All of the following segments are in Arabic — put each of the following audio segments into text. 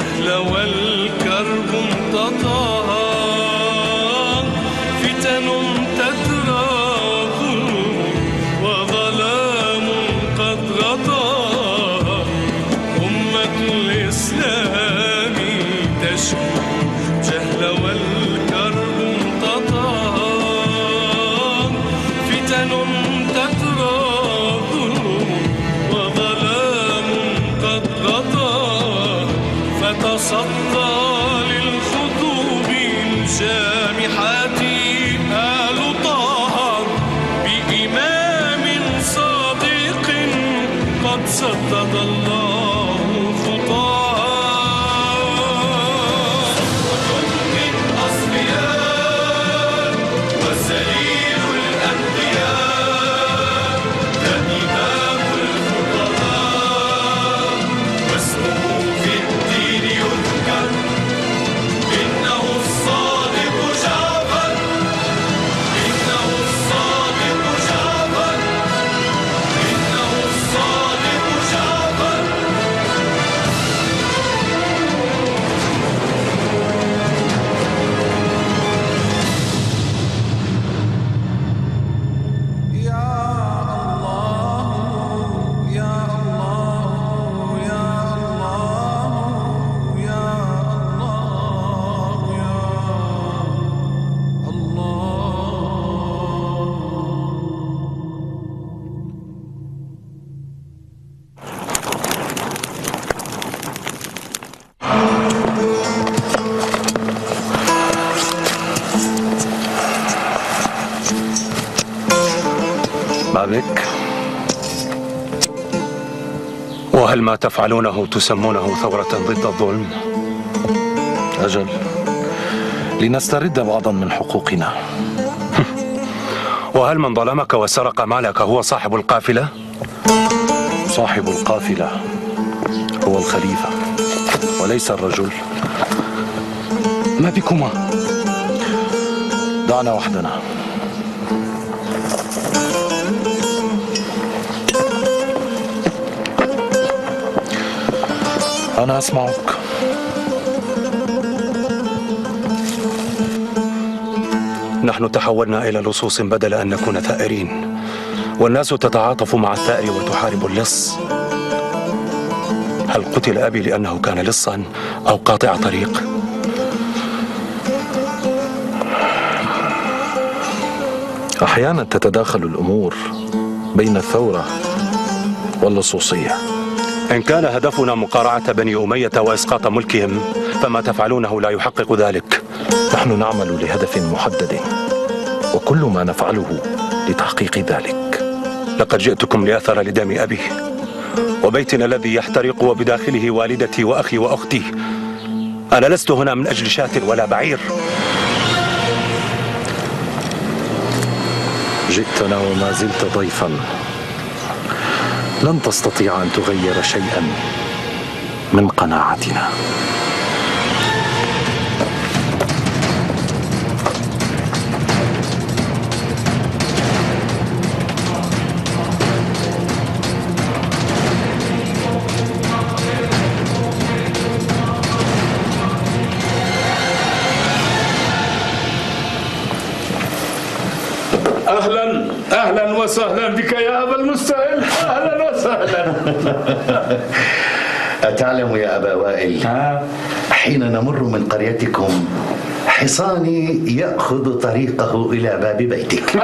الجهل والكرب امتطاها، فتن تتراق وظلام قد غطاها. أمة الإسلام تشكو الجهل والكرب امتطاها، فتن تتراق وظلام قد غطاها. فتصدى للخطوب الجامحات آل طه بإمام صادق قد سدد الله خطاها. صفوة من أصفياء وسليل الأنبياء، ده إمام الفقهاء واسمه في الدين يذكر، إنه الصادق جعفر، إنه الصادق جعفر، إنه الصادق جعفر. ما بك؟ وهل ما تفعلونه تسمونه ثورة ضد الظلم؟ أجل، لنسترد بعضا من حقوقنا. وهل من ظلمك وسرق مالك هو صاحب القافلة؟ صاحب القافلة هو الخليفة وليس الرجل. ما بكما؟ دعنا وحدنا. أنا أسمعك. نحن تحولنا إلى لصوص بدل أن نكون ثائرين، والناس تتعاطف مع الثائر وتحارب اللص. هل قتل أبي لأنه كان لصا أو قاطع طريق؟ أحيانا تتداخل الأمور بين الثورة واللصوصية. إن كان هدفنا مقارعة بني أمية وإسقاط ملكهم فما تفعلونه لا يحقق ذلك. نحن نعمل لهدف محدد، وكل ما نفعله لتحقيق ذلك. لقد جئتكم لأثر لدم أبي وبيتنا الذي يحترق وبداخله والدتي وأخي وأختي. أنا لست هنا من أجل شاة ولا بعير. جئتنا وما زلت ضيفا، لن تستطيع أن تغير شيئا من قناعتنا. أهلا وسهلا بك يا أبا المستهل، أهلا وسهلا. أتعلم يا أبا وائل، حين نمر من قريتكم حصاني يأخذ طريقه إلى باب بيتك.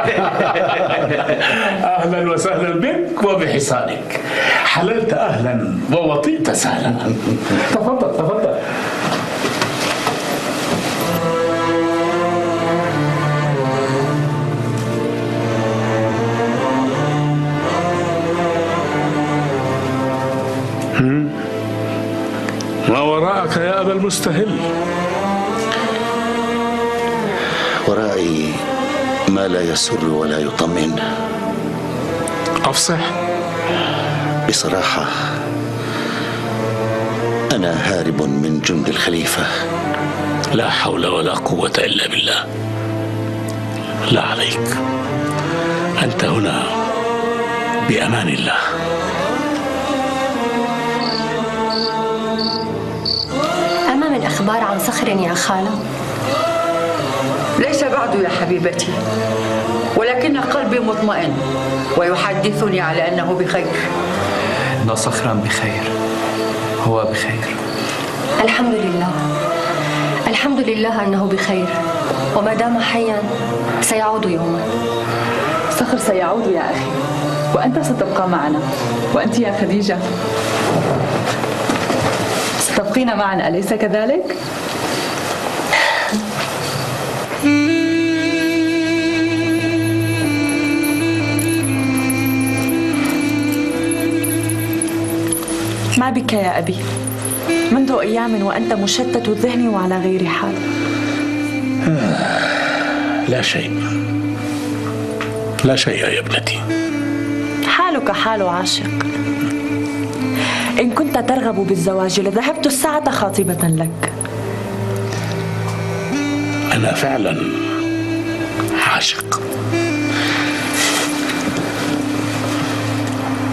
أهلا وسهلا بك وبحصانك. حللت أهلا ووطئت سهلا. تفضل تفضل. ما وراءك يا أبا المستهل؟ ورائي ما لا يسر ولا يطمئن. أفصح. بصراحة أنا هارب من جند الخليفة. لا حول ولا قوة إلا بالله. لا عليك، أنت هنا بأمان الله. أخبار عن صخر يا خالة؟ ليس بعد يا حبيبتي، ولكن قلبي مطمئن ويحدثني على أنه بخير. إن صخرا بخير، هو بخير. الحمد لله، الحمد لله أنه بخير، وما دام حيا سيعود يوما. صخر سيعود يا أخي، وأنت ستبقى معنا، وأنت يا خديجة ستبقين معنا، أليس كذلك؟ ما بك يا أبي؟ منذ أيام وأنت مشتت الذهن وعلى غير حال. لا شيء، لا شيء يا ابنتي. حالك حال عاشق. إن كنت ترغب بالزواج لذهبت الساعة خاطبة لك. أنا فعلا عاشق،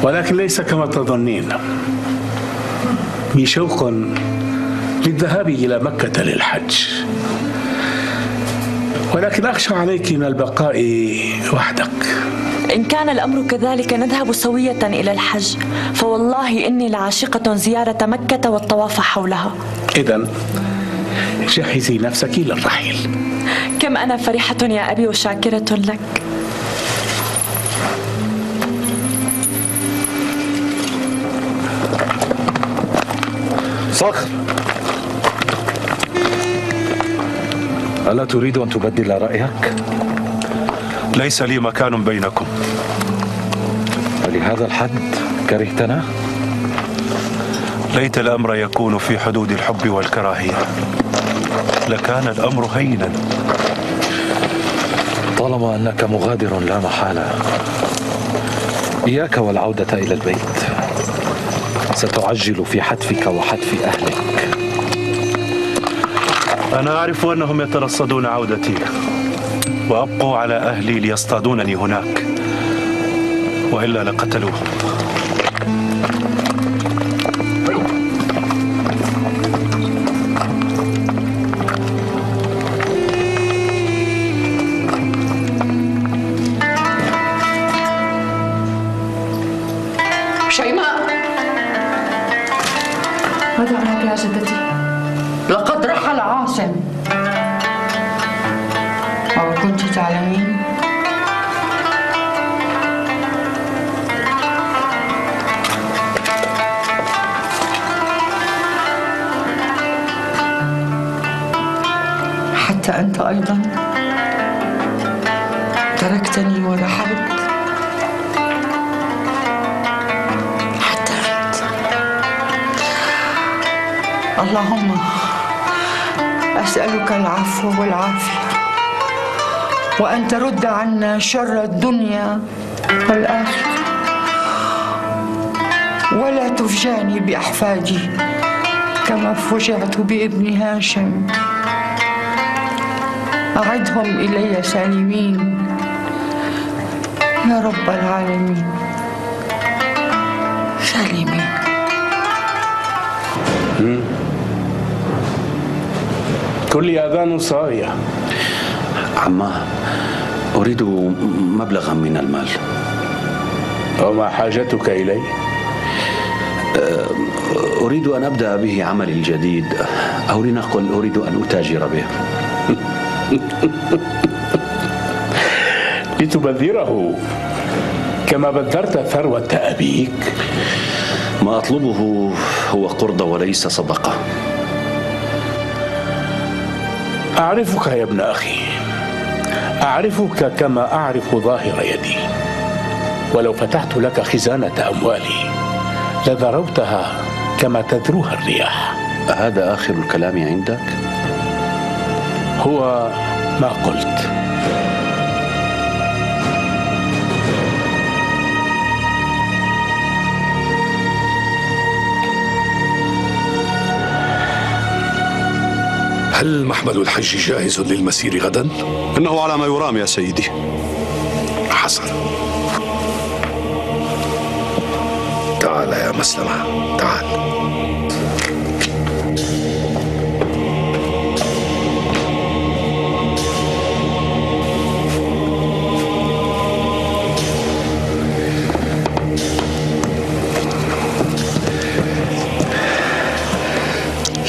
ولكن ليس كما تظنين. بي شوق للذهاب إلى مكة للحج، ولكن أخشى عليك من البقاء وحدك. إن كان الأمر كذلك نذهب سوية إلى الحج، فوالله إني لعاشقة زيارة مكة والطواف حولها. إذن جهزي نفسك للرحيل. كم أنا فرحة يا أبي وشاكرة لك. صخر، ألا تريد أن تبدل رأيك؟ ليس لي مكان بينكم. ولهذا الحد كرهتنا؟ ليت الأمر يكون في حدود الحب والكراهية، لكان الأمر هينا. طالما أنك مغادر لا محالة، إياك والعودة إلى البيت. ستعجل في حتفك وحتف أهلك. أنا أعرف أنهم يترصدون عودتي، وأبقوا على أهلي ليصطادونني هناك، وإلا لقتلوهم. شيماء، ماذا هناك يا جدتي؟ لقد رحل عاصم. أو كنت تعلمين؟ حتى أنت أيضا تركتني ورحلت. اللهم أسألك العفو والعافية، وأن ترد عنا شر الدنيا والآخرة، ولا تفجعني بأحفادي كما فجعت بابن هاشم. أعدهم إلي سالمين يا رب العالمين، سالمين. كل آذان صاغية. عماه، أريد مبلغا من المال. وما حاجتك إليه؟ أريد أن أبدأ به عملي الجديد، أو لنقل أريد أن أتاجر به. لتبذره كما بذرت ثروة أبيك؟ ما أطلبه هو قرض وليس صدقة. أعرفك يا ابن أخي، أعرفك كما أعرف ظاهر يدي، ولو فتحت لك خزانة أموالي لذروتها كما تذروها الرياح. هذا آخر الكلام عندك؟ هو ما قلت. هل محمل الحج جاهز للمسير غدا؟ إنه على ما يرام يا سيدي. حسنا، تعال يا مسلمة، تعال.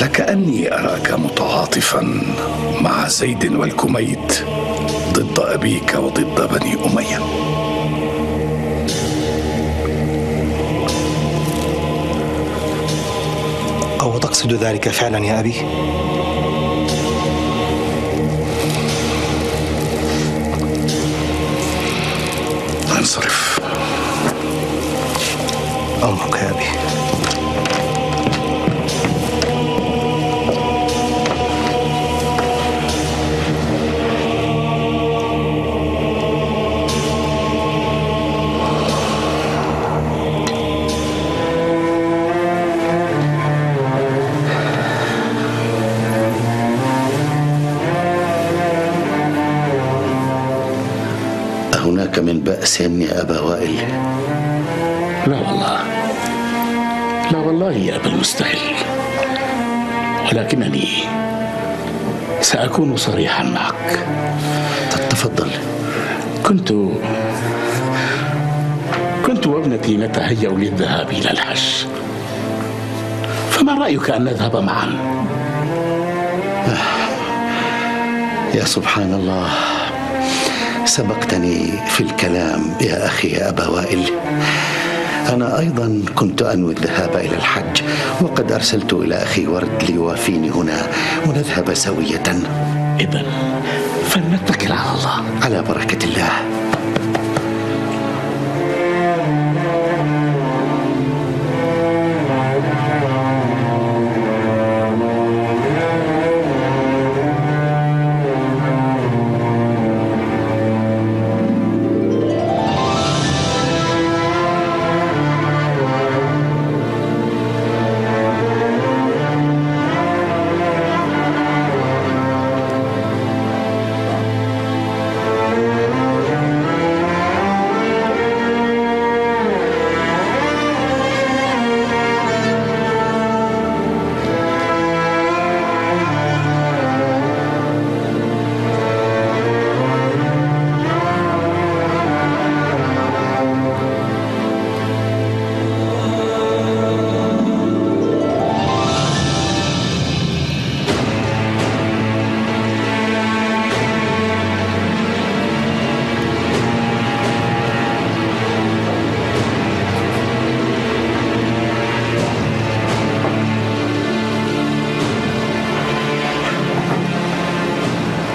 لكأني أراك متعاطفا مع زيد والكميت ضد أبيك وضد بني أمية. أو تقصد ذلك فعلا يا أبي؟ انصرف. أمرك يا أبي. هناك من بأس يا أبا وائل؟ لا والله، لا والله يا أبا المستهل، ولكنني سأكون صريحا معك. تفضل. كنت وابنتي نتهيأ للذهاب إلى الحج، فما رأيك أن نذهب معا؟ يا سبحان الله، سبقتني في الكلام يا أخي يا أبا وائل. أنا أيضا كنت أنوي الذهاب إلى الحج، وقد أرسلت إلى أخي ورد ليوافيني هنا ونذهب سوية. إذن فلنتكل على الله. على بركة الله.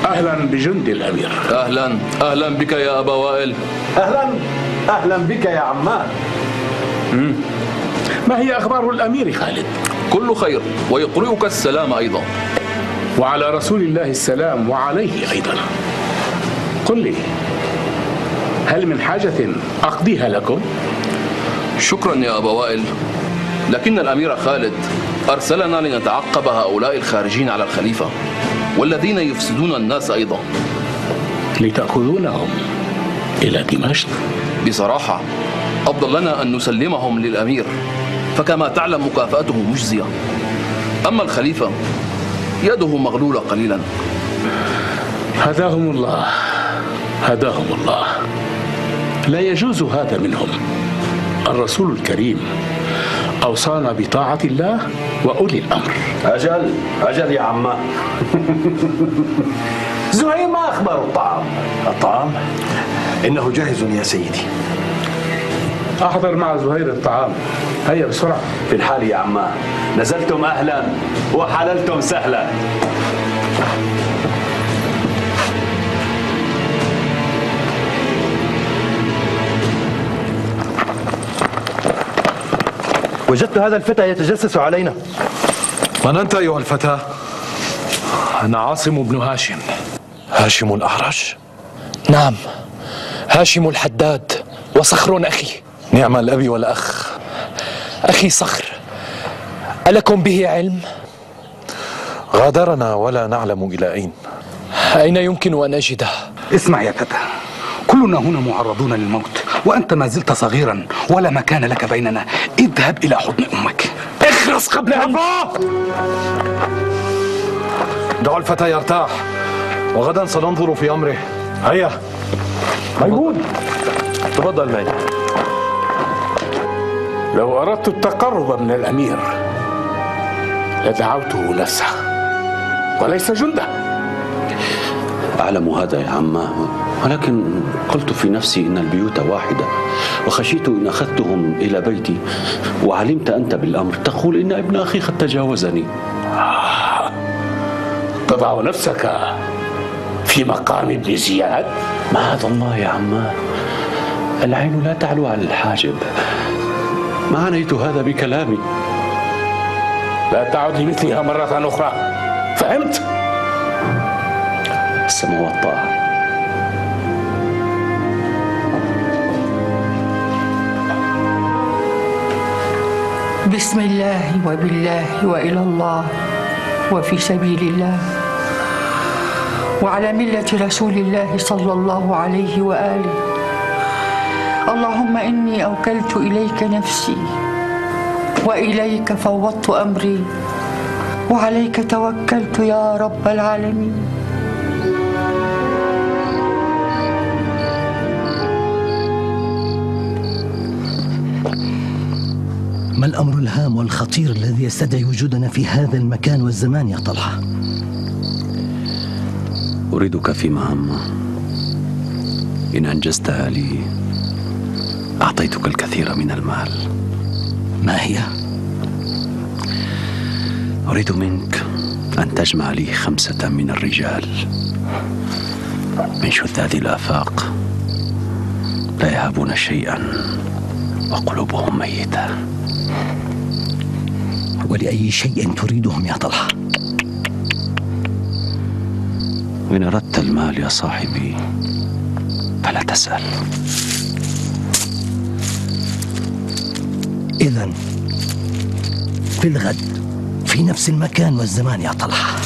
أهلا بجند الأمير. أهلا بك يا أبا وائل. أهلا بك يا عمان. ما هي أخبار الأمير خالد؟ كل خير، ويقرئك السلام أيضا. وعلى رسول الله السلام وعليه أيضا. قل لي، هل من حاجة أقضيها لكم؟ شكرا يا أبا وائل، لكن الأمير خالد أرسلنا لنتعقب هؤلاء الخارجين على الخليفة والذين يفسدون الناس أيضا. لتأخذونهم إلى دمشق؟ بصراحة أفضل لنا أن نسلمهم للأمير، فكما تعلم مكافأته مجزية. أما الخليفة يده مغلولة قليلا. هداهم الله، هداهم الله. لا يجوز هذا منهم. الرسول الكريم أوصانا بطاعة الله وأولي الأمر. أجل يا عمان. زهير، ما أخبار الطعام؟ الطعام؟ إنه جاهز يا سيدي. أحضر مع زهير الطعام، هيا بسرعة. في الحال يا عمان. نزلتم أهلا وحللتم سهلا. وجدت هذا الفتى يتجسس علينا. من أنت أيها الفتى؟ أنا عاصم بن هاشم. هاشم الأعرج؟ نعم، هاشم الحداد، وصخر أخي. نعم الأب والأخ. أخي صخر، ألكم به علم؟ غادرنا ولا نعلم إلى أين. أين يمكن أن أجده؟ اسمع يا فتى، كلنا هنا معرضون للموت، وأنت ما زلت صغيرا ولا مكان لك بيننا. اذهب إلى حضن أمك. اخرس قبل أن... دعوا الفتى يرتاح، وغدا سننظر في أمره. هيا ميمون، تفضل معي. لو أردت التقرب من الأمير لدعوته نفسه وليس جنده. أعلم هذا يا عماه، ولكن قلت في نفسي إن البيوت واحدة، وخشيت إن أخذتهم إلى بيتي وعلمت أنت بالأمر تقول إن ابن أخي قد تجاوزني. تضع نفسك في مقام ابن زياد؟ معاذ الله يا عماه، العين لا تعلو على الحاجب. ما عنيت هذا بكلامي. لا تعد لمثلها مرة أخرى، فهمت؟ السمع والطاعة. بسم الله وبالله وإلى الله وفي سبيل الله وعلى ملة رسول الله صلى الله عليه وآله. اللهم إني أوكلت إليك نفسي وإليك فوضت أمري وعليك توكلت يا رب العالمين. ما الأمر الهام والخطير الذي يستدعي وجودنا في هذا المكان والزمان يا طلحة؟ أريدك في مهمة إن أنجزتها لي أعطيتك الكثير من المال. ما هي؟ أريد منك أن تجمع لي 5 من الرجال من شذاذ الآفاق لا يهابون شيئا وقلوبهم ميتة. ولأي شيء تريدهم يا طلحة؟ إن أردت المال يا صاحبي فلا تسأل. إذن في الغد في نفس المكان والزمان يا طلحة.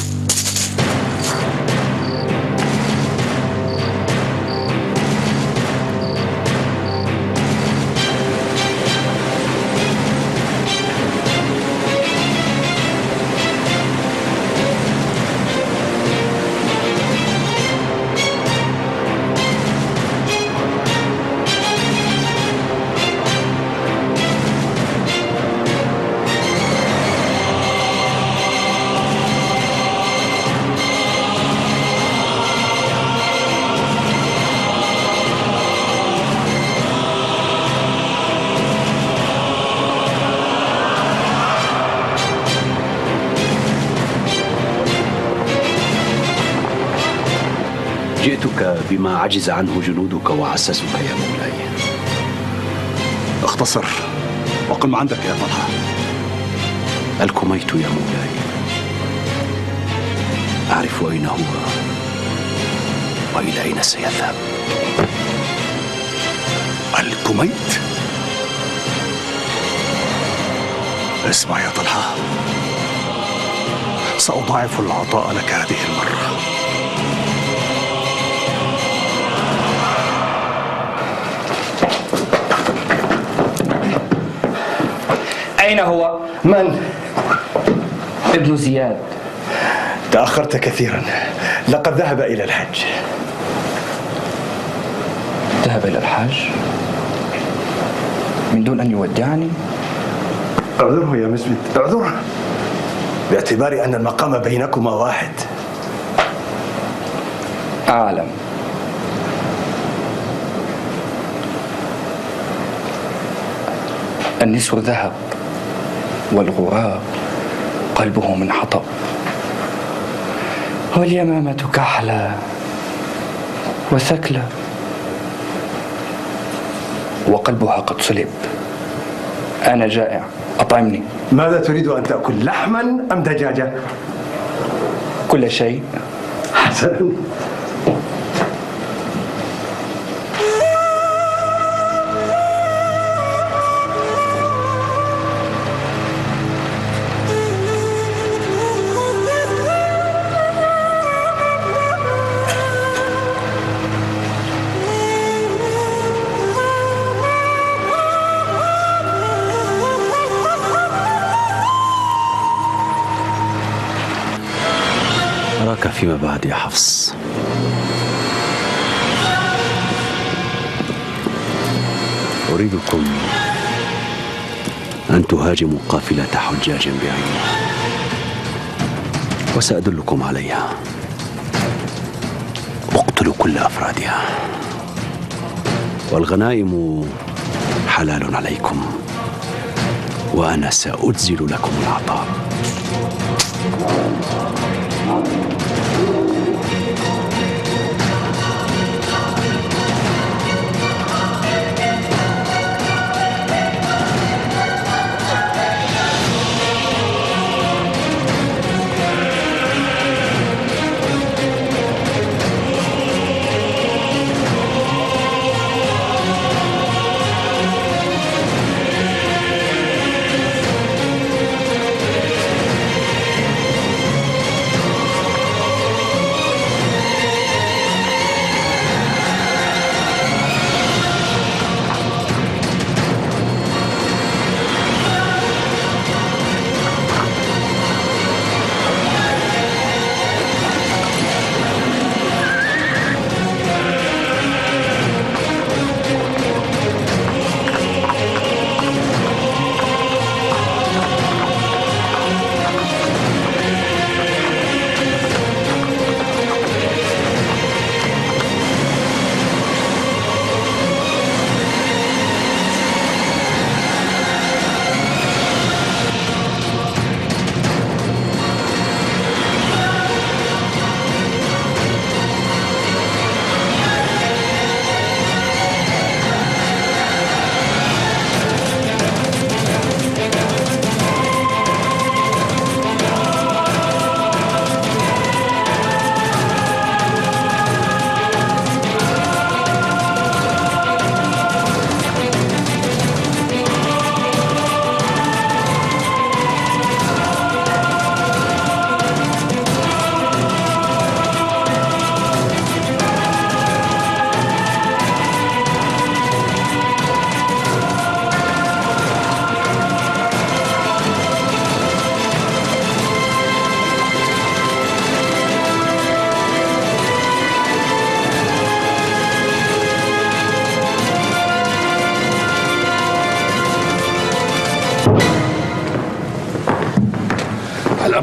جئتك بما عجز عنه جنودك وعسسك يا مولاي. اختصر وقل ما عندك يا طلحة. الكميت يا مولاي، أعرف أين هو وإلى أين سيذهب. الكميت؟ اسمع يا طلحة، سأضاعف العطاء لك هذه المرة. أين هو؟ من؟ ابن زياد. تأخرت كثيرا، لقد ذهب إلى الحج. ذهب إلى الحج؟ من دون أن يودعني؟ اعذره يا مسبت، اعذره، باعتبار أن المقام بينكما واحد. أعلم. النسر ذهب والغراب قلبه من حطب، واليمامة كحلة وثكلة وقلبها قد صلب. أنا جائع، أطعمني. ماذا تريد أن تأكل، لحما أم دجاجة؟ كل شيء. حسنا. أراك فيما بعد يا حفص. أريدكم أن تهاجموا قافلة حجاج بعينها وسأدلكم عليها. اقتلوا كل أفرادها، والغنائم حلال عليكم، وأنا سأجزل لكم العطاء.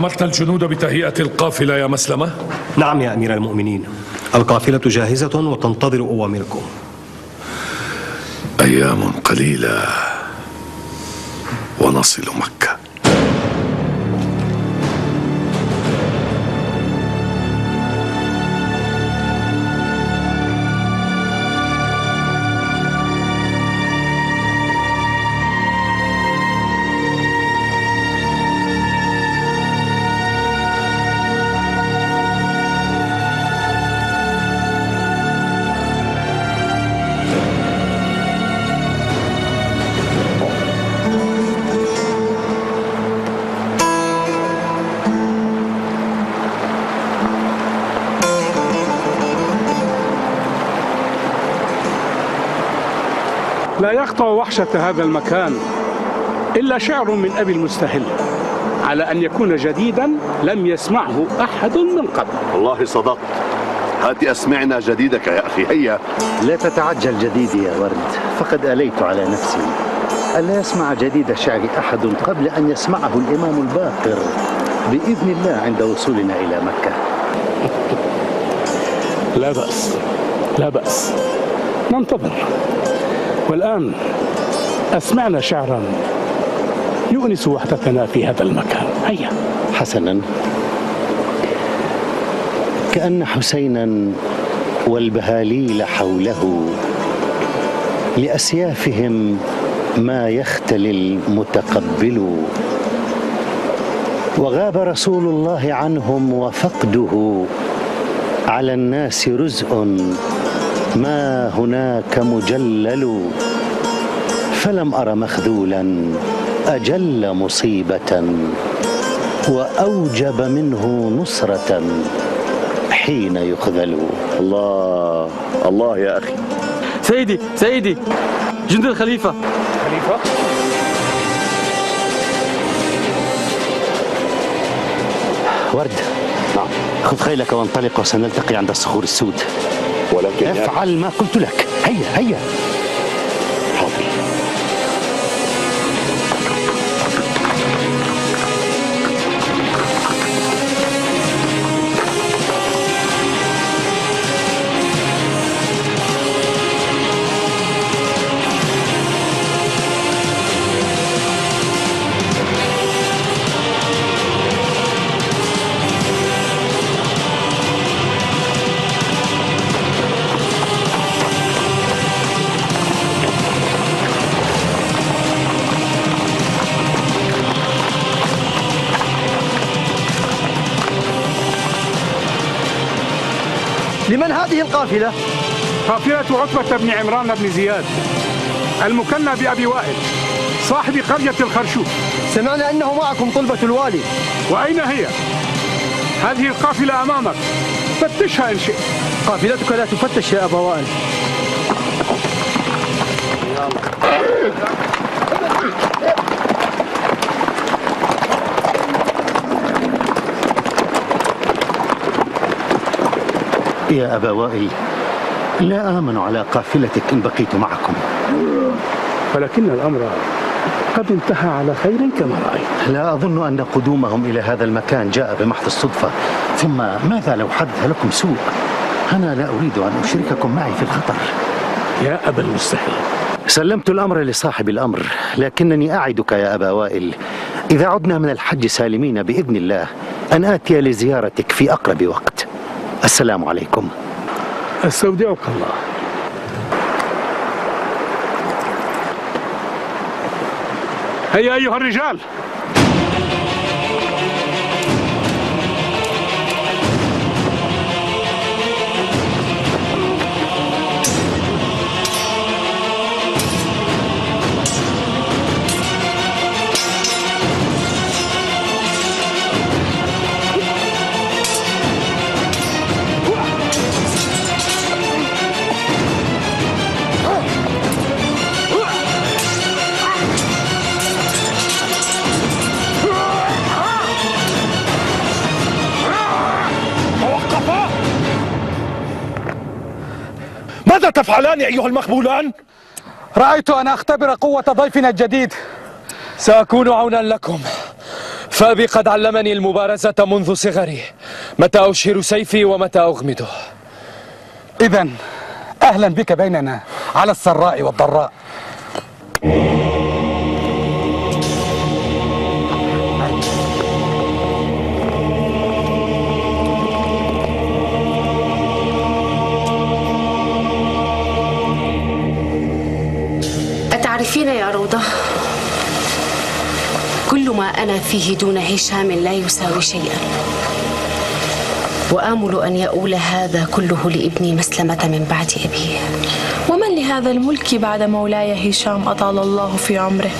أمرت الجنود بتهيئة القافلة يا مسلمة؟ نعم يا أمير المؤمنين، القافلة جاهزة وتنتظر أوامركم. أيام قليلة ونصل مكة. لا يقطع وحشة هذا المكان إلا شعر من أبي المستهل، على أن يكون جديدا لم يسمعه أحد من قبل. والله صدقت. هات أسمعنا جديدك يا أخي. هيا. لا تتعجل جديدي يا ورد، فقد أليت على نفسي ألا يسمع جديد شعري أحد قبل أن يسمعه الإمام الباقر بإذن الله عند وصولنا إلى مكة. لا بأس، لا بأس، ننتظر. والآن أسمعنا شعرا يؤنس وحدتنا في هذا المكان. هيا. حسنا. كأن حسينا والبهاليل حوله لأسيافهم ما يختلي المتقبل، وغاب رسول الله عنهم وفقده على الناس رزء ما هناك مجلل، فلم أر مخذولا أجل مصيبة وأوجب منه نصرة حين يخذل. الله الله يا أخي. سيدي سيدي، جند الخليفة. خليفة؟ ورد. نعم. خذ خيلك وانطلق وسنلتقي عند الصخور السود. ولكن افعل ما قلت لك. هيا هيا. حاضر. لمن هذه القافلة؟ قافلة عتبة بن عمران بن زياد المكنى بأبي وائل صاحب قرية الخرشوف. سمعنا أنه معكم طلبة الوالي. وأين هي؟ هذه القافلة أمامك، فتشها إن شئت. قافلتك لا تفتش يا أبا وائل. يا أبا وائل، لا آمن على قافلتك إن بقيت معكم. ولكن الأمر قد انتهى على خير كما رأيت. لا أظن أن قدومهم إلى هذا المكان جاء بمحض الصدفة. ثم ماذا لو حدث لكم سوء؟ أنا لا أريد أن أشرككم معي في الخطر. يا أبا المستحيل، سلمت الأمر لصاحب الأمر، لكنني أعدك يا أبا وائل إذا عدنا من الحج سالمين بإذن الله أن آتي لزيارتك في أقرب وقت. السلام عليكم. استودعك الله. هيا أيها الرجال. ماذا تفعلان أيها المخبولان؟ رأيت أن أختبر قوة ضيفنا الجديد. سأكون عونا لكم، فأبي قد علمني المبارزة منذ صغري، متى أشهر سيفي ومتى أغمده. إذن أهلا بك بيننا على السراء والضراء. تعرفين يا روضة، كل ما أنا فيه دون هشام لا يساوي شيئا، وآمل أن يؤول هذا كله لابني مسلمة من بعد أبيه. ومن لهذا الملك بعد مولاي هشام أطال الله في عمره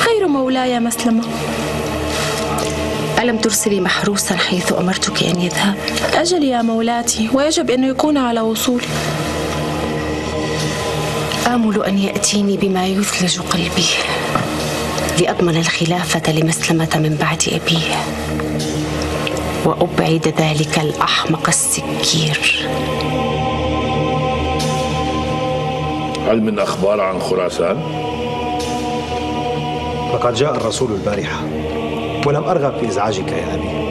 غير مولاي مسلمة؟ ألم ترسلي محروسا حيث أمرتك أن يذهب؟ أجل يا مولاتي، ويجب أن يكون على وصول. آمل أن يأتيني بما يثلج قلبي لأضمن الخلافة لمسلمة من بعد أبيه، وأبعد ذلك الأحمق السكير. هل من أخبار عن خراسان؟ لقد جاء الرسول البارحة، ولم أرغب في إزعاجك يا أبي.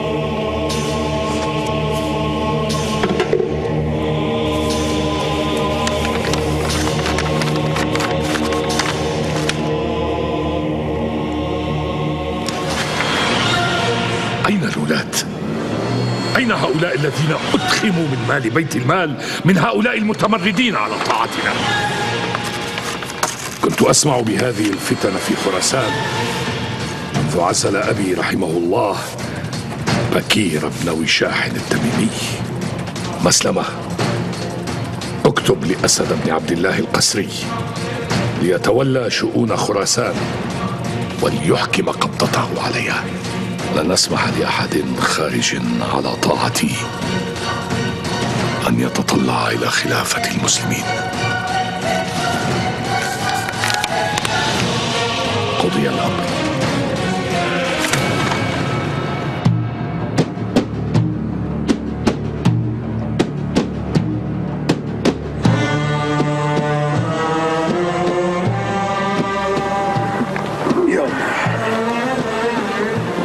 أين الولاة؟ أين هؤلاء الذين أدخموا من مال بيت المال من هؤلاء المتمردين على طاعتنا؟ كنت أسمع بهذه الفتن في خراسان منذ عزل أبي رحمه الله بكير بن وشاح التميمي. مسلمة، اكتب لأسد بن عبد الله القسري ليتولى شؤون خراسان وليحكم قبضته عليها. لن أسمح لأحد خارج على طاعتي أن يتطلع إلى خلافة المسلمين. قضي الأمر.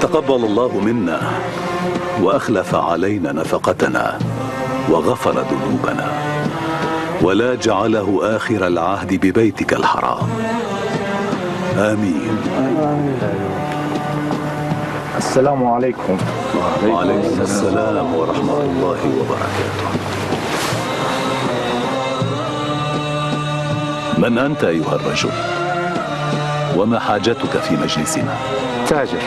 تقبل الله منا وأخلف علينا نفقتنا وغفر ذنوبنا، ولا جعله آخر العهد ببيتك الحرام. آمين. السلام عليكم. وعليكم السلام ورحمة الله وبركاته. من أنت أيها الرجل؟ وما حاجتك في مجلسنا؟ تاجر،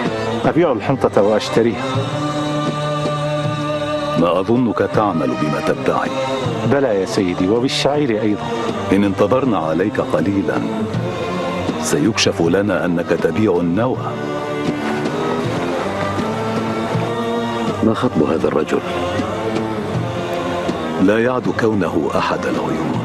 أبيع الحنطة وأشتريها. ما أظنك تعمل بما تدعي. بلى يا سيدي، وبالشعير أيضا. إن انتظرنا عليك قليلا سيكشف لنا أنك تبيع النوى. ما خطب هذا الرجل؟ لا يعد كونه أحد العيون.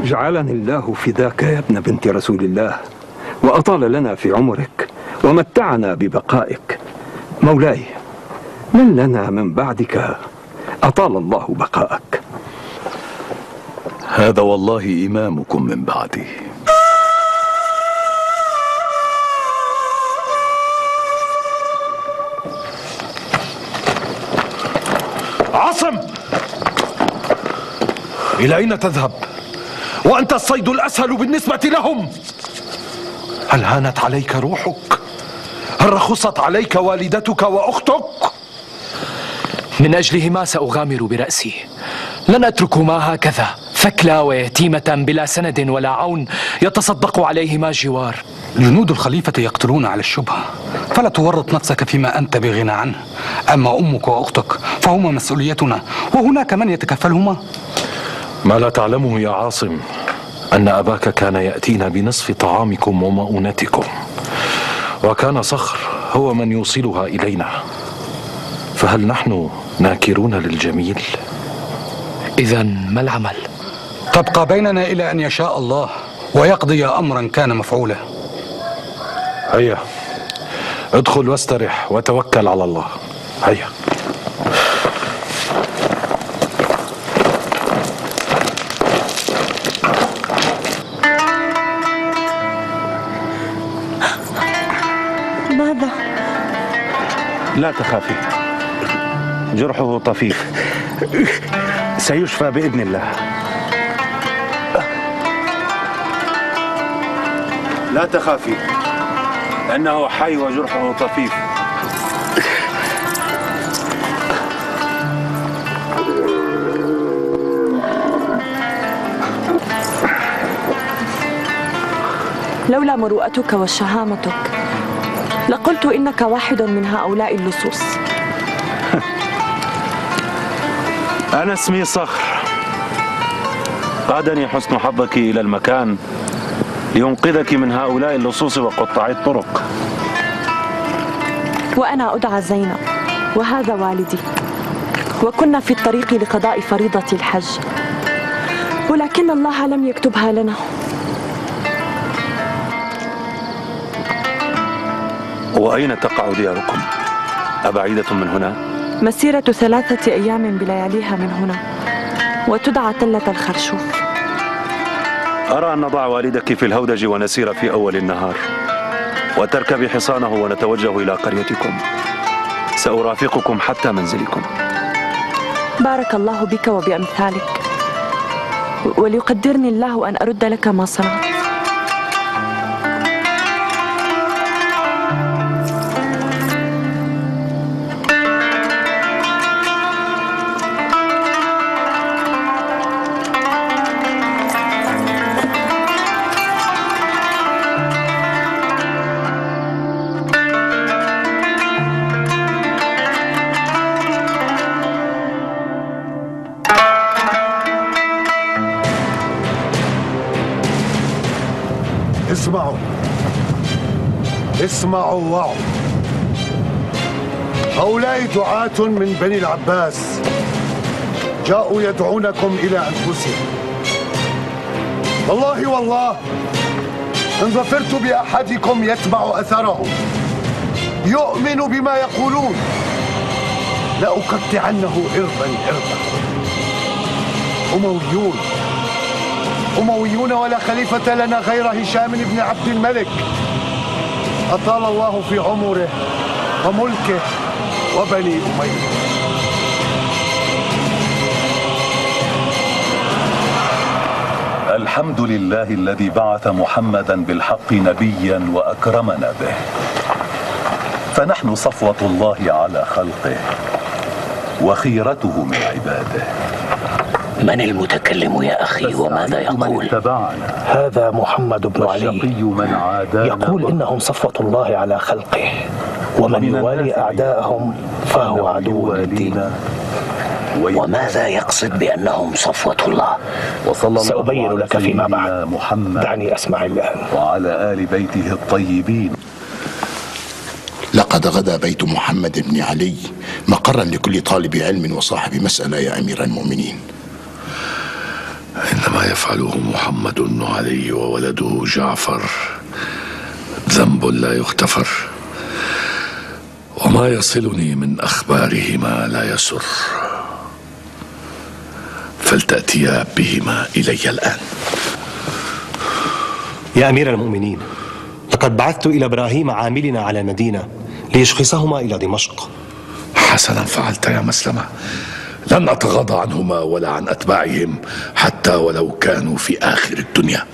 جعلني الله فداك يا ابن بنت رسول الله، وأطال لنا في عمرك ومتعنا ببقائك. مولاي، من لنا من بعدك أطال الله بقاءك. هذا والله إمامكم من بعدي. عاصم، إلى أين تذهب؟ وأنت الصيد الأسهل بالنسبة لهم. هل هانت عليك روحك؟ هل رخصت عليك والدتك وأختك؟ من أجلهما سأغامر برأسي. لن أتركهما هكذا ثكلى ويتيمة بلا سند ولا عون يتصدق عليهما جوار. جنود الخليفة يقتلون على الشبهة، فلا تورط نفسك فيما أنت بغنى عنه. أما أمك وأختك فهما مسؤوليتنا، وهناك من يتكفلهما. ما لا تعلمه يا عاصم أن أباك كان يأتينا بنصف طعامكم ومؤونتكم، وكان صخر هو من يوصلها إلينا. فهل نحن ناكرون للجميل؟ إذن ما العمل؟ تبقى بيننا إلى أن يشاء الله ويقضي أمرا كان مفعولا. هيا ادخل واسترح وتوكل على الله. هيا. ماذا؟ لا تخافي، جرحه طفيف، سيشفى بإذن الله. لا تخافي، إنه حي وجرحه طفيف. لولا مروءتك وشهامتك لقلت إنك واحد من هؤلاء اللصوص. أنا اسمي صخر. قادني حسن حظك إلى المكان لينقذك من هؤلاء اللصوص وقطاعي الطرق. وأنا أدعى زينب، وهذا والدي، وكنا في الطريق لقضاء فريضة الحج، ولكن الله لم يكتبها لنا. وأين تقع دياركم؟ أبعيدة من هنا؟ مسيرة 3 أيام بلياليها من هنا، وتدعى تلة الخرشوف. أرى أن نضع والدك في الهودج ونسير في أول النهار، وتركبي حصانه ونتوجه إلى قريتكم. سأرافقكم حتى منزلكم. بارك الله بك وبأمثالك، وليقدرني الله أن أرد لك ما صنعت. اسمعوا اسمعوا واعوا. هؤلاء دعاة من بني العباس جاءوا يدعونكم إلى أنفسهم. والله إن ظفرت بأحدكم يتبع أثره يؤمن بما يقولون لأقطعنه عرضا. أمويون ولا خليفة لنا غير هشام بن عبد الملك أطال الله في عمره وملكه وبني أمية. الحمد لله الذي بعث محمدا بالحق نبيا وأكرمنا به، فنحن صفوة الله على خلقه وخيرته من عباده. من المتكلم يا أخي وماذا يقول؟ هذا محمد بن علي يقول إنهم صفوة الله على خلقه، ومن يوالي أعداءهم فهو عدو للدين. وماذا يقصد بأنهم صفوة الله؟ سأبين لك فيما بعد، دعني أسمع الآن. وعلى آل بيته الطيبين. لقد غدا بيت محمد بن علي مقرا لكل طالب علم وصاحب مسألة يا أمير المؤمنين. إنما يفعله محمد بن علي وولده جعفر ذنب لا يغتفر، وما يصلني من أخبارهما لا يسر، فلتأتيا بهما إلي الآن. يا أمير المؤمنين، لقد بعثت إلى إبراهيم عاملنا على المدينة ليشخصهما إلى دمشق. حسنا فعلت يا مسلمة، لن أتغاضى عنهما ولا عن أتباعهم حتى ولو كانوا في آخر الدنيا.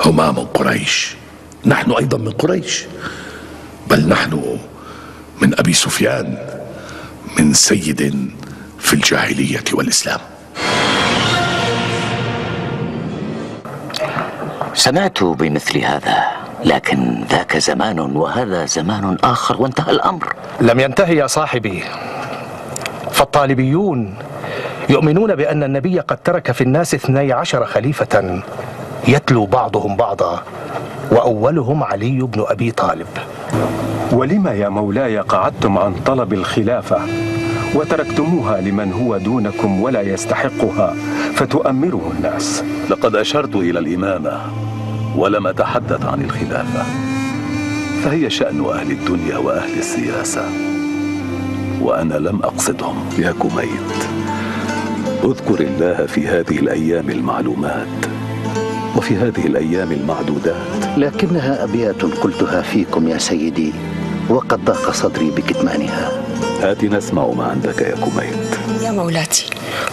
هما من قريش، نحن أيضا من قريش، بل نحن من أبي سفيان، من سيد في الجاهلية والإسلام. سمعت بمثل هذا، لكن ذاك زمان وهذا زمان آخر وانتهى الأمر. لم ينتهي يا صاحبي، فالطالبيون يؤمنون بأن النبي قد ترك في الناس 12 خليفة يتلو بعضهم بعضا، وأولهم علي بن أبي طالب. ولما يا مولاي قعدتم عن طلب الخلافة وتركتموها لمن هو دونكم ولا يستحقها فتؤمره الناس؟ لقد أشرت إلى الإمامة ولم أتحدث عن الخلافة، فهي شأن أهل الدنيا وأهل السياسة، وأنا لم أقصدهم. يا كميت، اذكر الله في هذه الأيام المعلومات وفي هذه الأيام المعدودات. لكنها أبيات قلتها فيكم يا سيدي، وقد ضاق صدري بكتمانها. هات نسمع ما عندك يا كميت. يا مولاتي،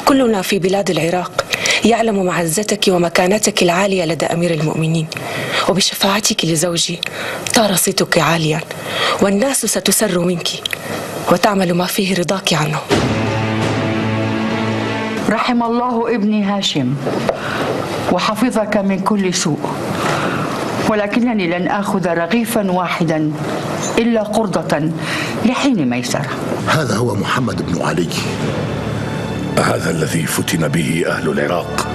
كلنا في بلاد العراق يعلم معزتك ومكانتك العالية لدى أمير المؤمنين، وبشفاعتك لزوجي طار صيتك عاليا، والناس ستسر منك وتعمل ما فيه رضاك عنه. رحم الله ابني هاشم وحفظك من كل سوء، ولكنني لن آخذ رغيفا واحدا إلا قرضة لحين ميسرة. هذا هو محمد بن علي. هذا الذي فتن به أهل العراق؟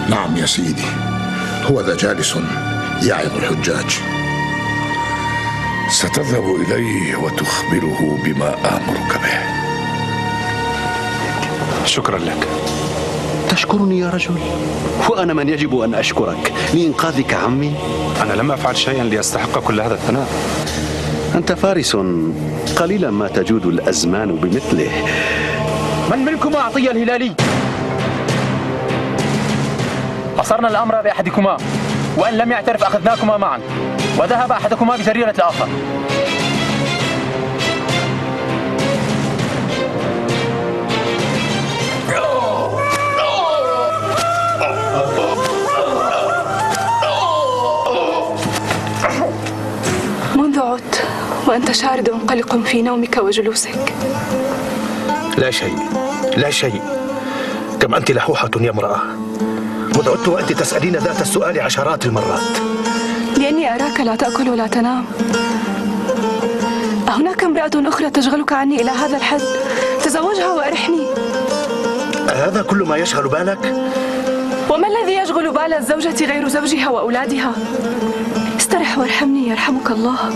نعم يا سيدي، هو ذا جالس يعظ الحجاج. ستذهب إليه وتخبره بما آمرك به. شكرا لك. تشكرني يا رجل؟ وأنا من يجب أن أشكرك لإنقاذك عمي؟ أنا لم أفعل شيئا ليستحق كل هذا الثناء. أنت فارس قليلا ما تجود الأزمان بمثله. من منكما عطية الهلالي؟ أصرنا الأمر بأحدكما، وإن لم يعترف أخذناكما معا، وذهب أحدكما بجريرة الآخر. منذ عدت وأنت شارد قلق في نومك وجلوسك. لا شيء، لا شيء. كم أنت لحوحة يا امرأة. مذ عدت وأنت تسألين ذات السؤال عشرات المرات. لأني أراك لا تأكل ولا تنام. أهناك امرأة أخرى تشغلك عني إلى هذا الحد؟ تزوجها وأرحني. هذا كل ما يشغل بالك؟ وما الذي يشغل بال الزوجة غير زوجها وأولادها؟ استرح وارحمني يرحمك الله.